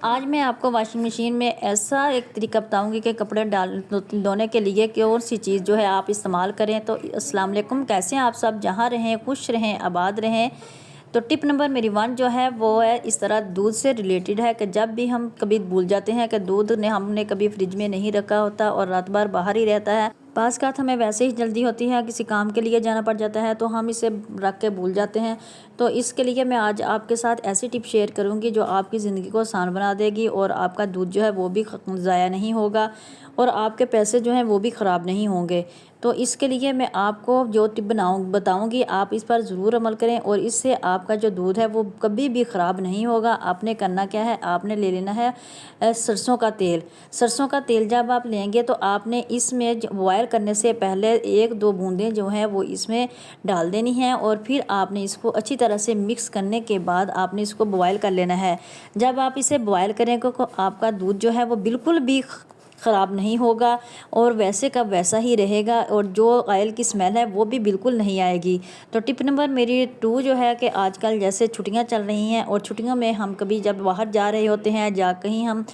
आज मैं आपको वॉशिंग मशीन में ऐसा एक तरीका बताऊंगी कि कपड़े धोने के लिए कौन सी चीज़ जो है आप इस्तेमाल करें। तो अस्सलाम वालेकुम, कैसे हैं आप सब, जहाँ रहें खुश रहें आबाद रहें। तो टिप नंबर मेरी 1 जो है वो है इस तरह दूध से रिलेटेड है कि जब भी हम कभी भूल जाते हैं कि दूध ने हमने कभी फ्रिज में नहीं रखा होता और रात भर बाहर ही रहता है, पास का हमें वैसे ही जल्दी होती है, किसी काम के लिए जाना पड़ जाता है तो हम इसे रख के भूल जाते हैं। तो इसके लिए मैं आज आपके साथ ऐसी टिप शेयर करूंगी जो आपकी ज़िंदगी को आसान बना देगी और आपका दूध जो है वो भी ज़ाया नहीं होगा और आपके पैसे जो हैं वो भी ख़राब नहीं होंगे। तो इसके लिए मैं आपको जो टिप बताऊंगी, आप इस पर ज़रूर अमल करें और इससे आपका जो दूध है वो कभी भी ख़राब नहीं होगा। आपने करना क्या है, आपने ले लेना है सरसों का तेल। सरसों का तेल जब आप लेंगे तो आपने इसमें बॉयल करने से पहले 1-2 बूंदें जो हैं वो इसमें डाल देनी है और फिर आपने इसको अच्छी तरह से मिक्स करने के बाद आपने इसको बॉयल कर लेना है। जब आप इसे बॉयल करेंगे तो आपका दूध जो है वो बिल्कुल भी ख़राब नहीं होगा और वैसे का वैसा ही रहेगा और जो ऑयल की स्मेल है वो भी बिल्कुल नहीं आएगी। तो टिप नंबर मेरी 2 जो है कि आजकल जैसे छुट्टियां चल रही हैं और छुट्टियों में हम कभी जब बाहर जा रहे होते हैं या कहीं हम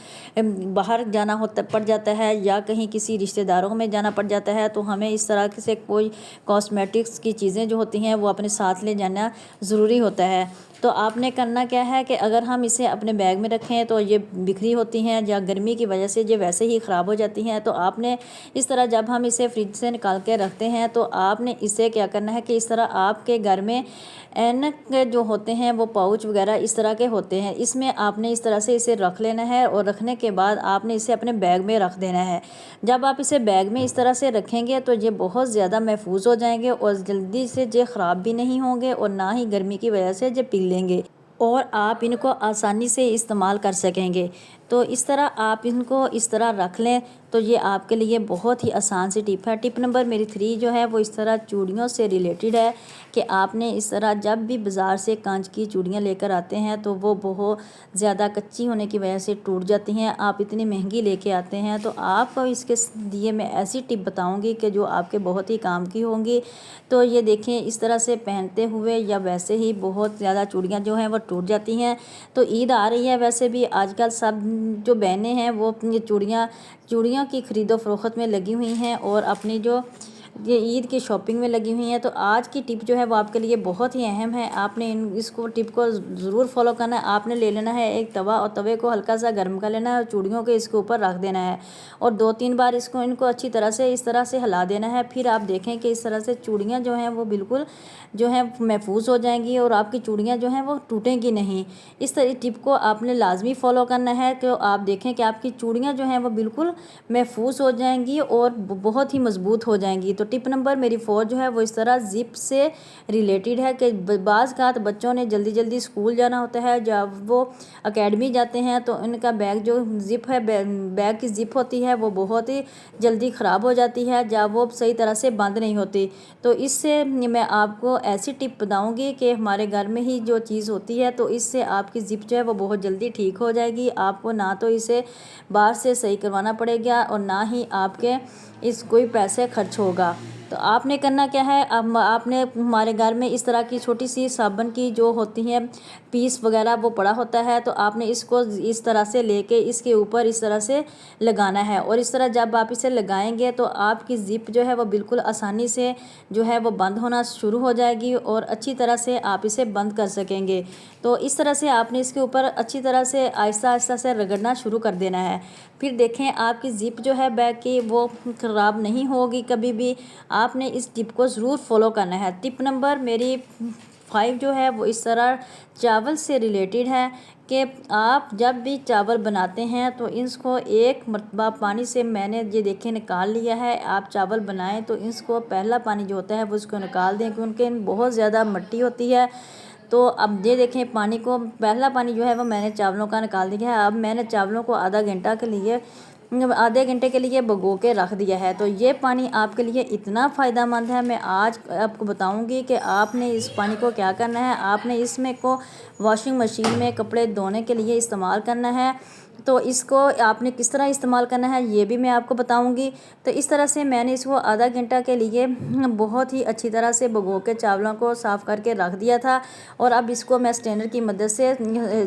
बाहर जाना होता पड़ जाता है या कहीं किसी रिश्तेदारों में जाना पड़ जाता है तो हमें इस तरह से कोई कॉस्मेटिक्स की चीज़ें जो होती हैं वो अपने साथ ले जाना ज़रूरी होता है। तो आपने करना क्या है कि अगर हम इसे अपने बैग में रखें तो ये बिखरी होती हैं या गर्मी की वजह से ये वैसे ही ख़राब हो जाती हैं। तो आपने इस तरह जब हम इसे फ्रिज से निकाल के रखते हैं तो आपने इसे क्या करना है कि इस तरह आपके घर में एन के जो होते हैं वो पाउच वगैरह इस तरह के होते हैं, इसमें आपने इस तरह से इसे रख लेना है और रखने के बाद आपने इसे अपने बैग में रख देना है। जब आप इसे बैग में इस तरह से रखेंगे तो ये बहुत ज़्यादा महफूज हो जाएंगे और जल्दी से ये ख़राब भी नहीं होंगे और ना ही गर्मी की वजह से ये पिघलेंगे लेंगे और आप इनको आसानी से इस्तेमाल कर सकेंगे। तो इस तरह आप इनको इस तरह रख लें तो ये आपके लिए बहुत ही आसान सी टिप है। टिप नंबर मेरी 3 जो है वो इस तरह चूड़ियों से रिलेटेड है कि आपने इस तरह जब भी बाज़ार से कांच की चूड़ियाँ लेकर आते हैं तो वो बहुत ज़्यादा कच्ची होने की वजह से टूट जाती हैं। आप इतनी महंगी लेके आते हैं तो आपको इसके लिए मैं ऐसी टिप बताऊंगी कि जो आपके बहुत ही काम की होंगी। तो ये देखें, इस तरह से पहनते हुए या वैसे ही बहुत ज़्यादा चूड़ियाँ जो हैं वो टूट जाती हैं। तो ईद आ रही है, वैसे भी आजकल सब जो बहनें हैं वो अपनी चूड़ियों की ख़रीदो फरोख्त में लगी हुई हैं और अपनी जो ये ईद की शॉपिंग में लगी हुई हैं। तो आज की टिप जो है वो आपके लिए बहुत ही अहम है। आपने इसको टिप को ज़रूर फॉलो करना है। आपने ले लेना है एक तवा और तवे को हल्का सा गर्म कर लेना है और चूड़ियों के इसके ऊपर रख देना है और 2-3 बार इनको अच्छी तरह से इस तरह से हिला देना है। फिर आप देखें कि इस तरह से चूड़ियाँ जो हैं वो बिल्कुल जो है महफूज हो जाएंगी और आपकी चूड़ियाँ जो हैं वो टूटेंगी नहीं। इस तरह टिप को आपने लाजमी फ़ॉलो करना है कि आप देखें कि आपकी चूड़ियाँ जो हैं वो बिल्कुल महफूज हो जाएंगी और बहुत ही मज़बूत हो जाएंगी। तो टिप नंबर मेरी 4 जो है वो इस तरह ज़िप से रिलेटेड है कि बाज़ का बच्चों ने जल्दी जल्दी स्कूल जाना होता है, जब वो एकेडमी जाते हैं तो इनका बैग जो ज़िप है, बैग की ज़िप होती है वो बहुत ही जल्दी ख़राब हो जाती है जब वो सही तरह से बंद नहीं होती। तो इससे मैं आपको ऐसी टिप बताऊंगी कि हमारे घर में ही जो चीज़ होती है तो इससे आपकी ज़िप जो है वो बहुत जल्दी ठीक हो जाएगी। आपको ना तो इसे बाहर से सही करवाना पड़ेगा और ना ही आपके इस कोई पैसे खर्च होगा। तो आपने करना क्या है, अब आपने हमारे घर में इस तरह की छोटी सी साबुन की जो होती है पीस वगैरह वो पड़ा होता है तो आपने इसको इस तरह से लेके इसके ऊपर इस तरह से लगाना है और इस तरह जब आप इसे लगाएंगे तो आपकी ज़िप जो है वो बिल्कुल आसानी से जो है वो बंद होना शुरू हो जाएगी और अच्छी तरह से आप इसे बंद कर सकेंगे। तो इस तरह से आपने इसके ऊपर अच्छी तरह से आहिस्ता आहिस्ता से रगड़ना शुरू कर देना है। फिर देखें आपकी ज़िप जो है बैग की वो ख़राब नहीं होगी कभी भी। आपने इस टिप को ज़रूर फॉलो करना है। टिप नंबर मेरी 5 जो है वो इस तरह चावल से रिलेटेड है कि आप जब भी चावल बनाते हैं तो इसको एक मरतबा पानी से मैंने ये देखें निकाल लिया है। आप चावल बनाएं तो इसको पहला पानी जो होता है वो इसको निकाल दें क्योंकि बहुत ज़्यादा मिट्टी होती है। तो अब ये देखें, पानी को पहला पानी जो है वो मैंने चावलों का निकाल दिया है। अब मैंने चावलों को आधे घंटे के लिए भिगो के रख दिया है। तो ये पानी आपके लिए इतना फ़ायदेमंद है, मैं आज आपको बताऊंगी कि आपने इस पानी को क्या करना है। आपने इसमें को वॉशिंग मशीन में कपड़े धोने के लिए इस्तेमाल करना है। तो इसको आपने किस तरह इस्तेमाल करना है ये भी मैं आपको बताऊंगी। तो इस तरह से मैंने इसको आधा घंटा के लिए बहुत ही अच्छी तरह से भिगो के चावलों को साफ़ करके रख दिया था। और अब इसको मैं स्ट्रेनर की मदद से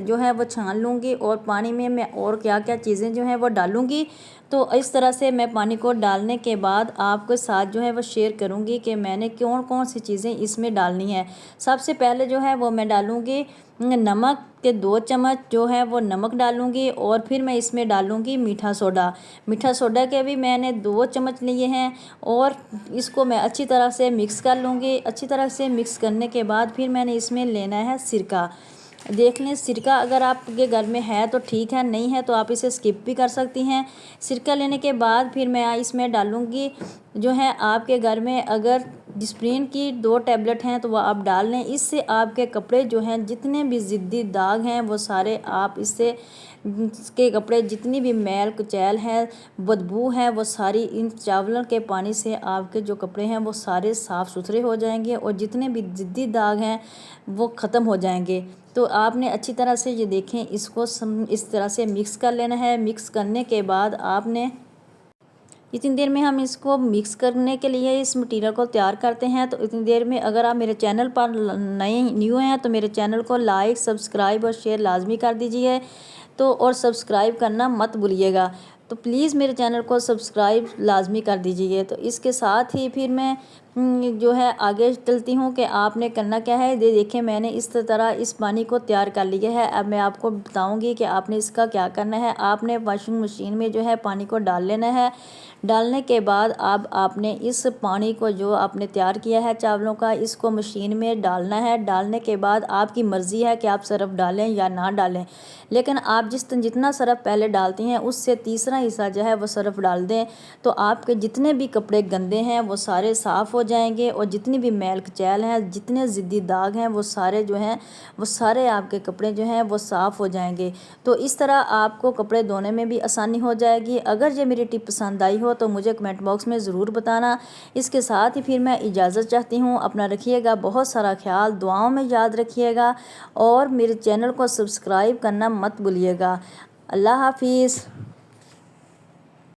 जो है वो छान लूँगी और पानी में मैं और क्या क्या चीज़ें जो हैं वो डालूँगी। तो इस तरह से मैं पानी को डालने के बाद आपके साथ जो है वो शेयर करूँगी कि मैंने कौन कौन सी चीज़ें इसमें डालनी है। सबसे पहले जो है वो मैं डालूँगी नमक के 2 चम्मच जो है वो नमक डालूँगी और फिर मैं इसमें डालूँगी मीठा सोडा। मीठा सोडा के भी मैंने 2 चम्मच लिए हैं और इसको मैं अच्छी तरह से मिक्स कर लूँगी। अच्छी तरह से मिक्स करने के बाद फिर मैंने इसमें लेना है सिरका। देख लें, सिरका अगर आपके घर में है तो ठीक है, नहीं है तो आप इसे स्किप भी कर सकती हैं। सिरका लेने के बाद फिर मैं इसमें डालूँगी जो है आपके घर में अगर डिस्प्रिन की 2 टैबलेट हैं तो वह आप डाल लें। इससे आपके कपड़े जो हैं जितने भी ज़िद्दी दाग हैं वो सारे आप इससे के कपड़े जितनी भी मैल कुचैल है बदबू है वो सारी इन चावलों के पानी से आपके जो कपड़े हैं वो सारे साफ़ सुथरे हो जाएंगे और जितने भी ज़िद्दी दाग हैं वो ख़त्म हो जाएंगे। तो आपने अच्छी तरह से ये देखें इसको इस तरह से मिक्स कर लेना है। मिक्स करने के बाद आपने इतनी देर में हम इसको मिक्स करने के लिए इस मटेरियल को तैयार करते हैं। तो इतनी देर में अगर आप मेरे चैनल पर नए न्यू हैं तो मेरे चैनल को लाइक सब्सक्राइब और शेयर लाजमी कर दीजिए। तो और सब्सक्राइब करना मत भूलिएगा। तो प्लीज़ मेरे चैनल को सब्सक्राइब लाजमी कर दीजिए। तो इसके साथ ही फिर मैं जो है आगे चलती हूँ कि आपने करना क्या है। ये देखिए मैंने इस तरह इस पानी को तैयार कर लिया है। अब मैं आपको बताऊँगी कि आपने इसका क्या करना है। आपने वॉशिंग मशीन में जो है पानी को डाल लेना है। डालने के बाद अब आपने इस पानी को जो आपने तैयार किया है चावलों का इसको मशीन में डालना है। डालने के बाद आपकी मर्ज़ी है कि आप सरफ़ डालें या ना डालें, लेकिन आप जितना सरफ़ पहले डालती हैं उससे तीसरा हिस्सा जो है वो सरफ़ डाल दें। तो आपके जितने भी कपड़े गंदे हैं वो सारे साफ़ हो जाएंगे और जितनी भी मैल कचैल हैं जितने ज़िद्दी दाग हैं वो सारे जो हैं वो सारे आपके कपड़े जो हैं वो साफ़ हो जाएंगे। तो इस तरह आपको कपड़े धोने में भी आसानी हो जाएगी। अगर ये मेरी टिप पसंद आई हो तो मुझे कमेंट बॉक्स में ज़रूर बताना। इसके साथ ही फिर मैं इजाज़त चाहती हूँ। अपना रखिएगा बहुत सारा ख्याल, दुआओं में याद रखिएगा और मेरे चैनल को सब्सक्राइब करना मत भूलिएगा। अल्लाह हाफिज़।